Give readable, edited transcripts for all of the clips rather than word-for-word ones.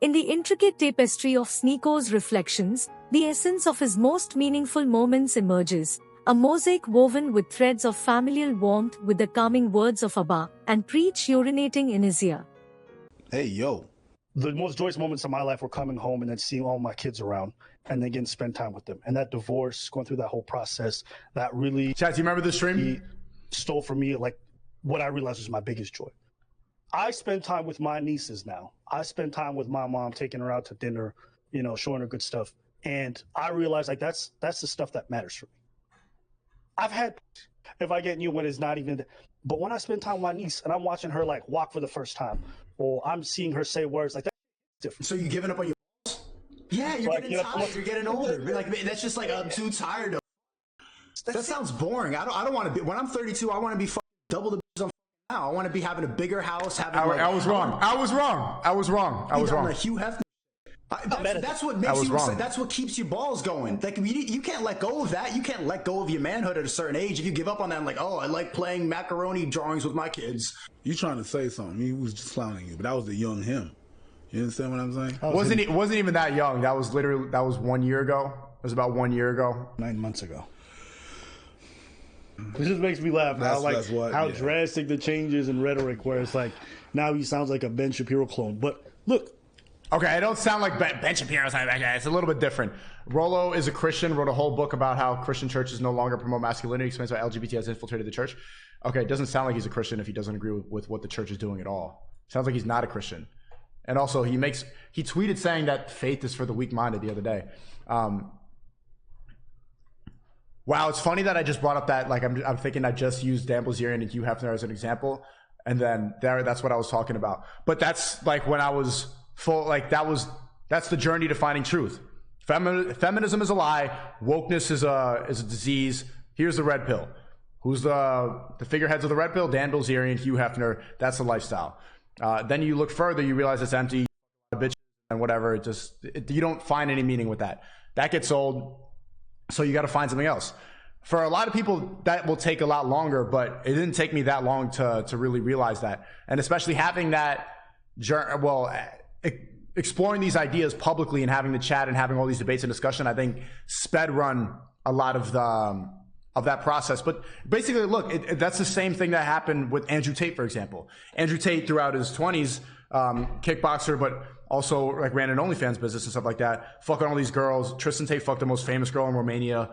In the intricate tapestry of Sneako's reflections, the essence of his most meaningful moments emerges, a mosaic woven with threads of familial warmth with the calming words of Abba and Preach urinating in his ear. Hey, yo. The most joyous moments of my life were coming home and then seeing all my kids around and then getting to spend time with them. And that divorce, going through that whole process, that really... Chad, do you remember the stream? Stole from me, like, what I realized was my biggest joy. I spend time with my nieces now. I spend time with my mom, taking her out to dinner, you know, showing her good stuff. And I realized, like, that's the stuff that matters for me. I've had, if I get new when it's not even, but when I spend time with my niece and I'm watching her, like, walk for the first time, or I'm seeing her say words, like, that's different. So you giving up on your... Yeah, you're getting tired. You're getting older. Like, that's just like, I'm too tired of... That sounds boring. I don't want to be... When I'm 32, I want to be double the I'm now. I want to be having a bigger house. Having I was wrong. Like Hugh Hefner. That's what makes you. That's what keeps your balls going. Like you can't let go of that. You can't let go of your manhood at a certain age. If you give up on that, like, oh, I like playing macaroni drawings with my kids. You trying to say something? He was just clowning you, but that was the young him. You understand what I'm saying? Wasn't even that young. That was 1 year ago. It was about 1 year ago. 9 months ago. It just makes me laugh. How drastic the changes in rhetoric, where it's like now he sounds like a Ben Shapiro clone. But look. Okay, I don't sound like Ben Shapiro. It's a little bit different. Rollo is a Christian, wrote a whole book about how Christian churches no longer promote masculinity, explains why LGBT has infiltrated the church. Okay, it doesn't sound like he's a Christian if he doesn't agree with what the church is doing at all. Sounds like he's not a Christian. And also, he tweeted saying that faith is for the weak-minded the other day. Wow, it's funny that I just brought up that, like, I'm thinking I just used Dan Bilzerian and Hugh Hefner as an example, and then that's what I was talking about. But that's like when I was full, like that's the journey to finding truth. Feminism is a lie. Wokeness is a disease. Here's the red pill. Who's the figureheads of the red pill? Dan Bilzerian, Hugh Hefner. That's the lifestyle. Then you look further, you realize it's empty, bitches and whatever. You don't find any meaning with that. That gets old. So you got to find something else. For a lot of people, that will take a lot longer, but it didn't take me that long to really realize that. And especially having that, exploring these ideas publicly and having the chat and having all these debates and discussion, I think sped run a lot of that process. But basically, look, that's the same thing that happened with Andrew Tate, for example. Andrew Tate, throughout his 20s, kickboxer, but also like ran an OnlyFans business and stuff like that, fucking all these girls. Tristan Tate fucked the most famous girl in Romania,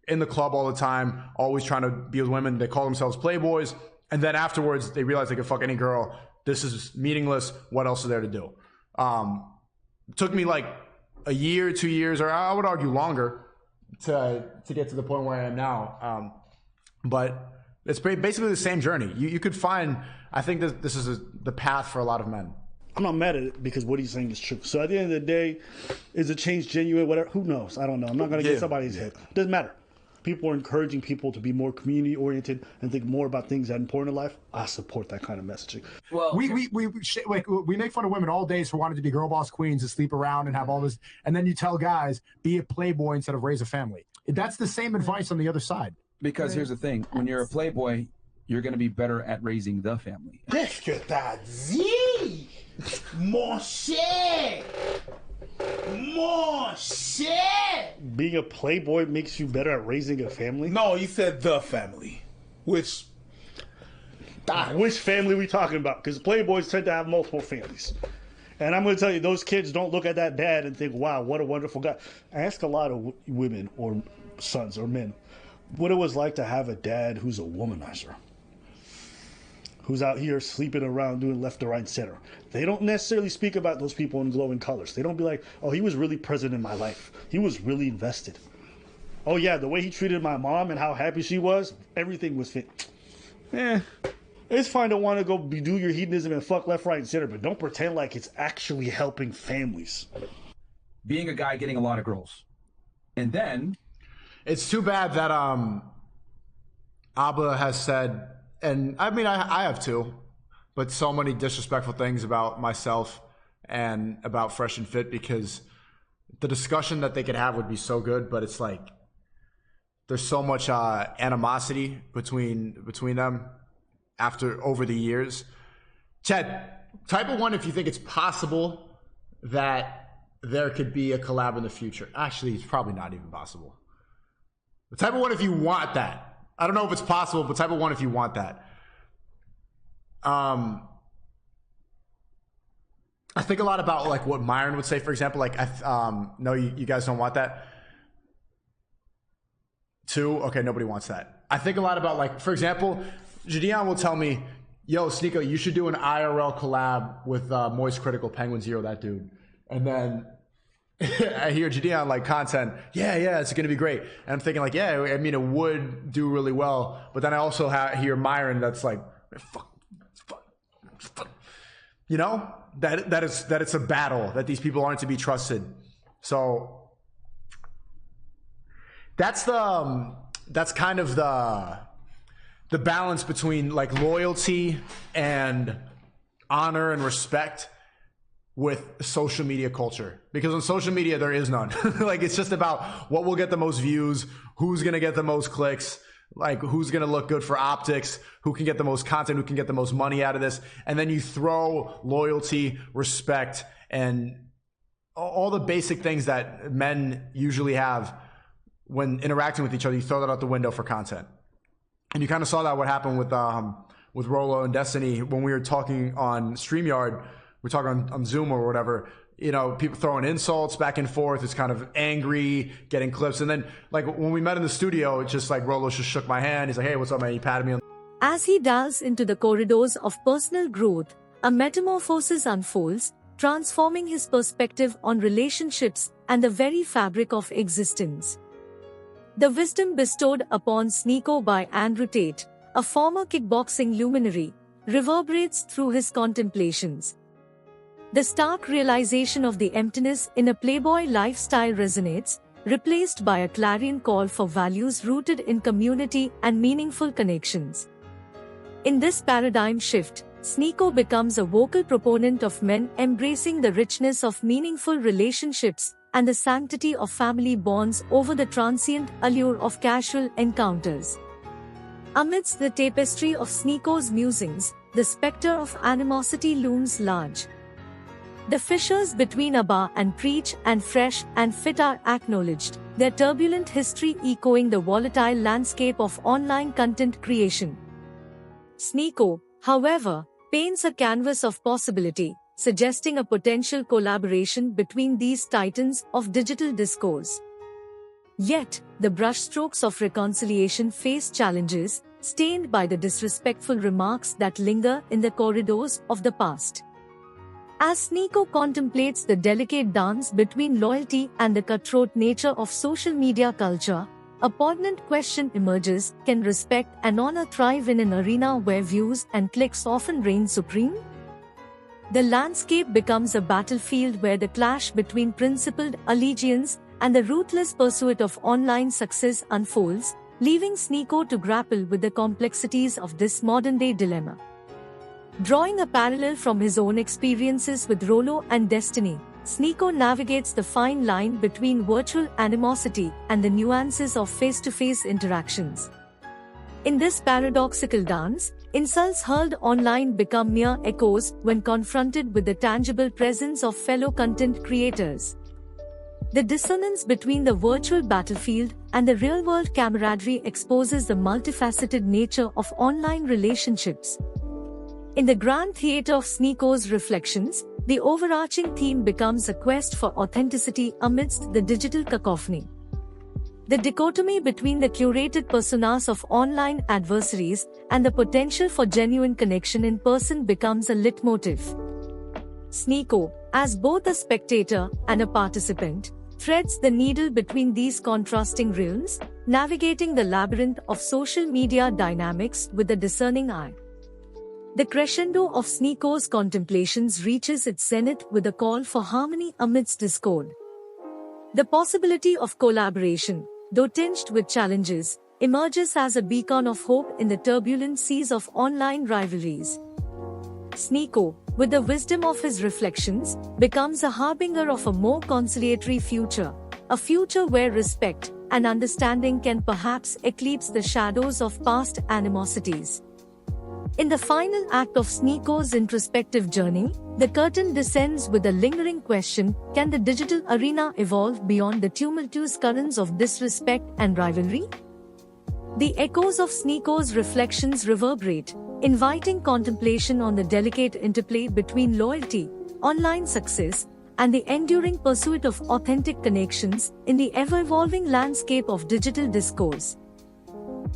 in the club all the time, always trying to be with women. They call themselves playboys. And then afterwards, they realize they can fuck any girl. This is meaningless. What else is there to do? It took me like a year, 2 years, or I would argue longer to get to the point where I am now. But it's basically the same journey. You could find, I think this is the path for a lot of men. I'm not mad at it because what he's saying is true. So at the end of the day, is the change genuine? Whatever. Who knows? I don't know. I'm not going to get somebody's head. It doesn't matter. People are encouraging people to be more community oriented and think more about things that are important in life. I support that kind of messaging. Well, we make fun of women all day for wanting to be girl boss queens and sleep around and have all this, and then you tell guys be a playboy instead of raise a family. That's the same advice on the other side. Because here's the thing: when you're a playboy, you're going to be better at raising the family. Qu'est-ce que t'as dit, mon cher? Mon cher. Being a playboy makes you better at raising a family? No, you said the family. Which family we talking about? Because playboys tend to have multiple families. And I'm going to tell you, those kids don't look at that dad and think, wow, what a wonderful guy. Ask a lot of women or sons or men what it was like to have a dad who's a womanizer, who's out here sleeping around doing left to right center. They don't necessarily speak about those people in glowing colors. They don't be like, oh, he was really present in my life. He was really invested. Oh, yeah, the way he treated my mom and how happy she was, everything was fit. It's fine to want to go do your hedonism and fuck left, right, and center, but don't pretend like it's actually helping families. Being a guy getting a lot of girls. And then... It's too bad that Abba has said, and I mean, I have too, but so many disrespectful things about myself and about Fresh and Fit, because the discussion that they could have would be so good, but it's like there's so much animosity between them over the years. Chad, type of one if you think it's possible that there could be a collab in the future. Actually, it's probably not even possible. The type of one if you want that. I don't know if it's possible, but type of one if you want that. I think a lot about like what Myron would say, for example. Like, no, you guys don't want that. 2, okay, nobody wants that. I think a lot about, like, for example, Jadian will tell me, yo, Sneako, you should do an IRL collab with Moist Critical Penguin Zero, that dude. And then I hear Jadian like content, yeah, it's gonna be great. And I'm thinking like, yeah, I mean, it would do really well. But then I also hear Myron that's like, fuck. You know, that it's a battle, that these people aren't to be trusted. So that's kind of the balance between like loyalty and honor and respect with social media culture. Because on social media, there is none. Like, it's just about what will get the most views, who's going to get the most clicks, like who's going to look good for optics, who can get the most content, who can get the most money out of this. And then you throw loyalty, respect, and all the basic things that men usually have when interacting with each other. You throw that out the window for content. And you kind of saw that what happened with Rolo and Destiny when we were talking on StreamYard. We're talking on Zoom or whatever. You know, people throwing insults back and forth. It's kind of angry, getting clips. And then, like, when we met in the studio, it's just like Rolo just shook my hand. He's like, hey, what's up, man? He patted me on. As he delves into the corridors of personal growth, a metamorphosis unfolds, transforming his perspective on relationships and the very fabric of existence. The wisdom bestowed upon Sneako by Andrew Tate, a former kickboxing luminary, reverberates through his contemplations. The stark realization of the emptiness in a playboy lifestyle resonates, replaced by a clarion call for values rooted in community and meaningful connections. In this paradigm shift, Sneako becomes a vocal proponent of men embracing the richness of meaningful relationships and the sanctity of family bonds over the transient allure of casual encounters. Amidst the tapestry of Sneako's musings, the specter of animosity looms large. The fissures between Abba and Preach and Fresh and Fit are acknowledged, their turbulent history echoing the volatile landscape of online content creation. Sneako, however, paints a canvas of possibility, suggesting a potential collaboration between these titans of digital discourse. Yet, the brushstrokes of reconciliation face challenges, stained by the disrespectful remarks that linger in the corridors of the past. As Sneako contemplates the delicate dance between loyalty and the cutthroat nature of social media culture, a poignant question emerges: can respect and honor thrive in an arena where views and clicks often reign supreme? The landscape becomes a battlefield where the clash between principled allegiance and the ruthless pursuit of online success unfolds, leaving Sneako to grapple with the complexities of this modern-day dilemma. Drawing a parallel from his own experiences with Rolo and Destiny, Sneako navigates the fine line between virtual animosity and the nuances of face-to-face interactions. In this paradoxical dance, insults hurled online become mere echoes when confronted with the tangible presence of fellow content creators. The dissonance between the virtual battlefield and the real-world camaraderie exposes the multifaceted nature of online relationships. In the grand theater of Sneako's reflections, the overarching theme becomes a quest for authenticity amidst the digital cacophony. The dichotomy between the curated personas of online adversaries and the potential for genuine connection in person becomes a leitmotif. Sneako, as both a spectator and a participant, threads the needle between these contrasting realms, navigating the labyrinth of social media dynamics with a discerning eye. The crescendo of Sneako's contemplations reaches its zenith with a call for harmony amidst discord. The possibility of collaboration, though tinged with challenges, emerges as a beacon of hope in the turbulent seas of online rivalries. Sneako, with the wisdom of his reflections, becomes a harbinger of a more conciliatory future, a future where respect and understanding can perhaps eclipse the shadows of past animosities. In the final act of Sneako's introspective journey, the curtain descends with a lingering question: can the digital arena evolve beyond the tumultuous currents of disrespect and rivalry? The echoes of Sneako's reflections reverberate, inviting contemplation on the delicate interplay between loyalty, online success, and the enduring pursuit of authentic connections in the ever-evolving landscape of digital discourse.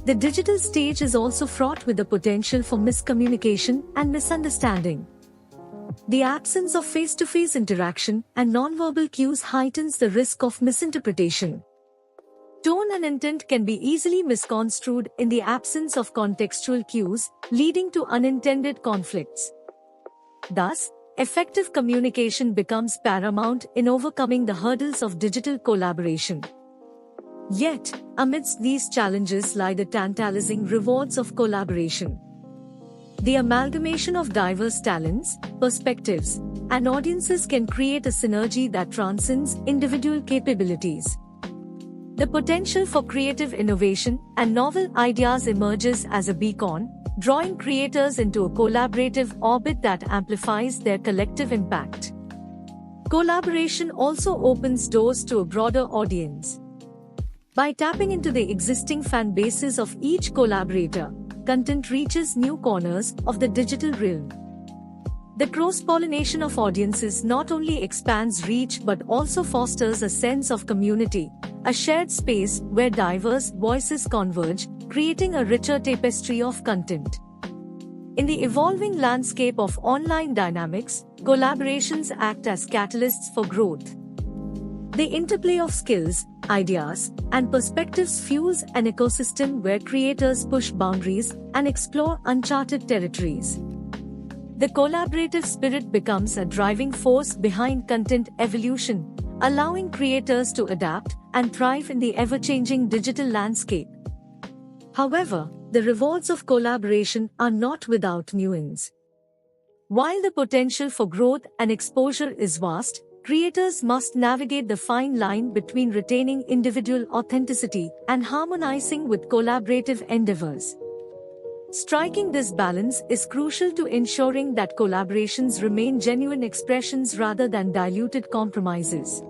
The digital stage is also fraught with the potential for miscommunication and misunderstanding. The absence of face-to-face interaction and nonverbal cues heightens the risk of misinterpretation. Tone and intent can be easily misconstrued in the absence of contextual cues, leading to unintended conflicts. Thus, effective communication becomes paramount in overcoming the hurdles of digital collaboration. Yet, amidst these challenges lie the tantalizing rewards of collaboration. The amalgamation of diverse talents, perspectives, and audiences can create a synergy that transcends individual capabilities. The potential for creative innovation and novel ideas emerges as a beacon, drawing creators into a collaborative orbit that amplifies their collective impact. Collaboration also opens doors to a broader audience. By tapping into the existing fan bases of each collaborator, content reaches new corners of the digital realm. The cross-pollination of audiences not only expands reach but also fosters a sense of community, a shared space where diverse voices converge, creating a richer tapestry of content. In the evolving landscape of online dynamics, collaborations act as catalysts for growth. The interplay of skills, ideas, and perspectives fuels an ecosystem where creators push boundaries and explore uncharted territories. The collaborative spirit becomes a driving force behind content evolution, allowing creators to adapt and thrive in the ever-changing digital landscape. However, the rewards of collaboration are not without nuance. While the potential for growth and exposure is vast, creators must navigate the fine line between retaining individual authenticity and harmonizing with collaborative endeavors. Striking this balance is crucial to ensuring that collaborations remain genuine expressions rather than diluted compromises.